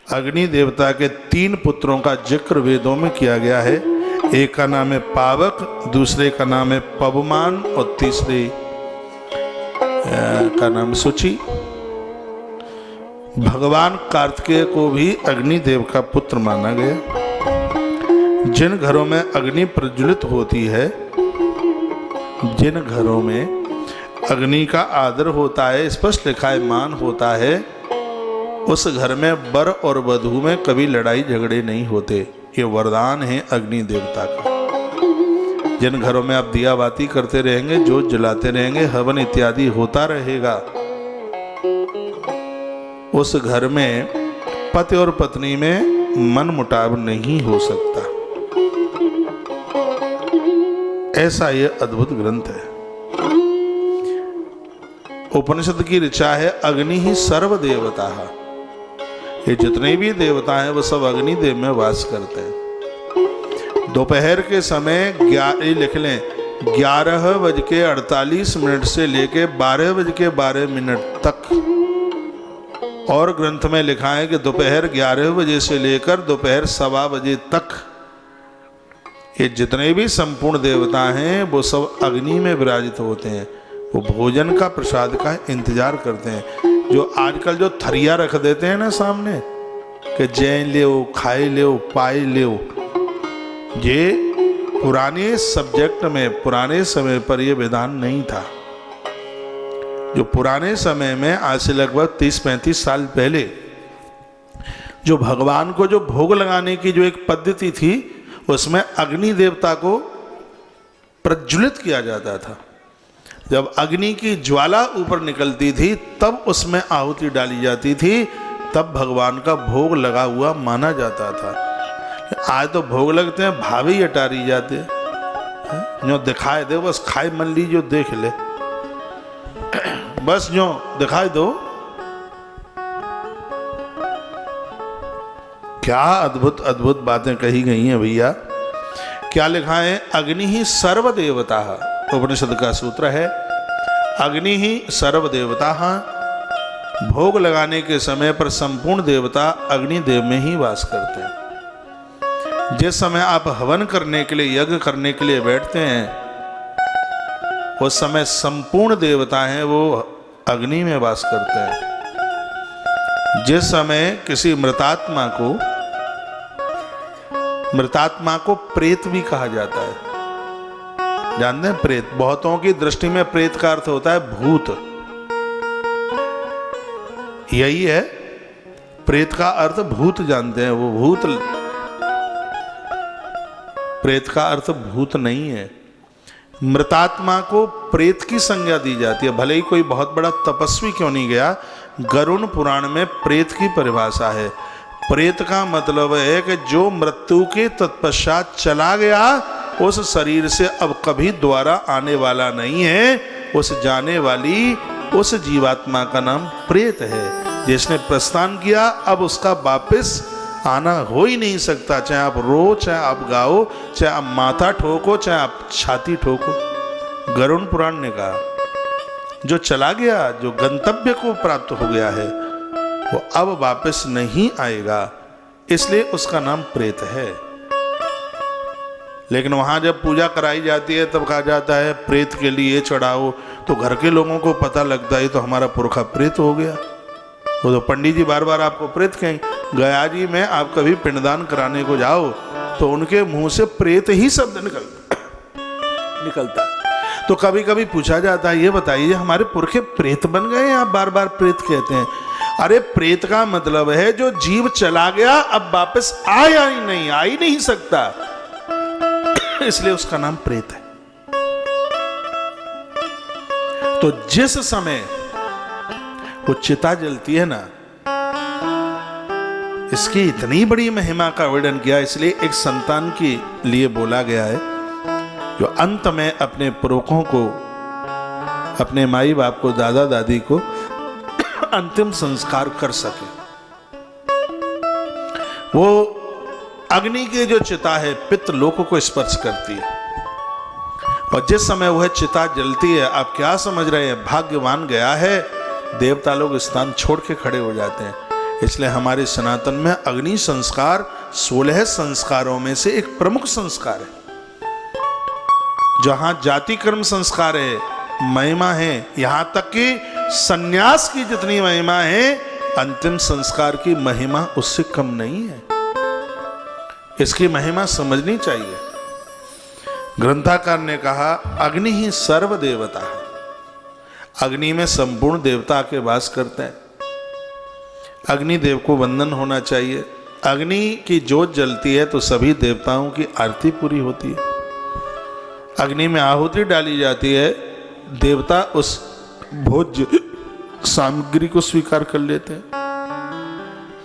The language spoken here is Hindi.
अग्नि देवता के 3 पुत्रों का जिक्र वेदों में किया गया है। एक का नाम है पावक, दूसरे का नाम है पवमान और तीसरे का नाम शुचि। भगवान कार्तिकेय को भी अग्निदेव का पुत्र माना गया। जिन घरों में अग्नि प्रज्वलित होती है, जिन घरों में अग्नि का आदर होता है, स्पष्ट लिखा है मान होता है, उस घर में वर और वधू में कभी लड़ाई झगड़े नहीं होते। ये वरदान है अग्नि देवता का। जिन घरों में आप दिया बाती करते रहेंगे, जोत जलाते रहेंगे, हवन इत्यादि होता रहेगा, उस घर में पति और पत्नी में मन मुटाव नहीं हो सकता। ऐसा ये अद्भुत ग्रंथ है। उपनिषद की ऋचा है अग्नि ही सर्व देवता। ये जितने भी देवता हैं वो सब अग्निदेव में वास करते हैं। दोपहर के समय लिख लें 11:48 से लेके 12:12 तक, और ग्रंथ में लिखा है कि दोपहर 11 बजे से लेकर दोपहर 1:15 बजे तक ये जितने भी संपूर्ण देवता हैं वो सब अग्नि में विराजित होते हैं। वो भोजन का प्रसाद का इंतजार करते हैं। जो आजकल जो थरिया रख देते हैं ना सामने कि जैन ले, खाई ले, पाई ले, ये पुराने सब्जेक्ट में पुराने समय पर यह विधान नहीं था। जो पुराने समय में आज से लगभग 30-35 साल पहले जो भगवान को जो भोग लगाने की जो एक पद्धति थी, उसमें अग्नि देवता को प्रज्वलित किया जाता था। जब अग्नि की ज्वाला ऊपर निकलती थी तब उसमें आहुति डाली जाती थी, तब भगवान का भोग लगा हुआ माना जाता था। आज तो भोग लगते हैं भावे ही अटारी जाते हैं। जो दिखाए दे बस खाए मन ली, जो देख ले बस जो दिखाई दो। क्या अद्भुत अद्भुत बातें कही गई हैं भैया। क्या लिखा है? अग्नि ही सर्व देवता। उपनिषद का सूत्र है अग्नि ही सर्व देवता। भोग लगाने के समय पर संपूर्ण देवता अग्निदेव में ही वास करते हैं। जिस समय आप हवन करने के लिए, यज्ञ करने के लिए बैठते हैं, उस समय संपूर्ण देवता हैं वो अग्नि में वास करते हैं। जिस समय किसी मृतात्मा को प्रेत भी कहा जाता है, जानते हैं प्रेत? बहुतों की दृष्टि में प्रेत का अर्थ होता है भूत। यही है प्रेत का अर्थ, भूत जानते हैं वो भूत। प्रेत का अर्थ भूत नहीं है। मृतात्मा को प्रेत की संज्ञा दी जाती है, भले ही कोई बहुत बड़ा तपस्वी क्यों नहीं गया। गरुड़ पुराण में प्रेत की परिभाषा है। प्रेत का मतलब है कि जो मृत्यु के तत्पश्चात चला गया, उस शरीर से अब कभी दोबारा आने वाला नहीं है। उस जाने वाली उस जीवात्मा का नाम प्रेत है। जिसने प्रस्थान किया, अब उसका वापस आना हो ही नहीं सकता। चाहे आप रो, चाहे आप गाओ, चाहे आप माथा ठोको, चाहे आप छाती ठोको। गरुड़ पुराण ने कहा जो चला गया, जो गंतव्य को प्राप्त हो गया है, वो अब वापस नहीं आएगा, इसलिए उसका नाम प्रेत है। लेकिन वहां जब पूजा कराई जाती है तब कहा जाता है प्रेत के लिए चढ़ाओ, तो घर के लोगों को पता लगता है तो हमारा पुरखा प्रेत हो गया। वो तो पंडित जी बार बार आपको प्रेत कहेंगे। गया जी में आप कभी पिंडदान कराने को जाओ तो उनके मुंह से प्रेत ही शब्द निकलता है। तो कभी कभी पूछा जाता है ये बताइए हमारे पुरखे प्रेत बन गए, आप बार बार प्रेत कहते हैं। अरे प्रेत का मतलब है जो जीव चला गया अब वापस आया ही नहीं, आ ही नहीं सकता, इसलिए उसका नाम प्रेत है। तो जिस समय वो चिता जलती है ना, इसकी इतनी बड़ी महिमा का वर्णन किया, इसलिए एक संतान के लिए बोला गया है जो अंत में अपने पुरखों को, अपने माई बाप को, दादा दादी को अंतिम संस्कार कर सके। वो अग्नि की जो चिता है पितृलोक को स्पर्श करती है, और जिस समय वह चिता जलती है, आप क्या समझ रहे हैं? भाग्यवान गया है, देवता लोग स्थान छोड़ के खड़े हो जाते हैं। इसलिए हमारे सनातन में अग्नि संस्कार 16 संस्कारों में से एक प्रमुख संस्कार है। जहां जाति कर्म संस्कार है, महिमा है, यहां तक कि सन्यास की जितनी महिमा है, अंतिम संस्कार की महिमा उससे कम नहीं है। इसकी महिमा समझनी चाहिए। ग्रंथाकार ने कहा अग्नि ही सर्व देवता है। अग्नि में संपूर्ण देवता के वास करते हैं। अग्निदेव को वंदन होना चाहिए। अग्नि की ज्योत जलती है तो सभी देवताओं की आरती पूरी होती है। अग्नि में आहुति डाली जाती है, देवता उस भोज्य सामग्री को स्वीकार कर लेते हैं।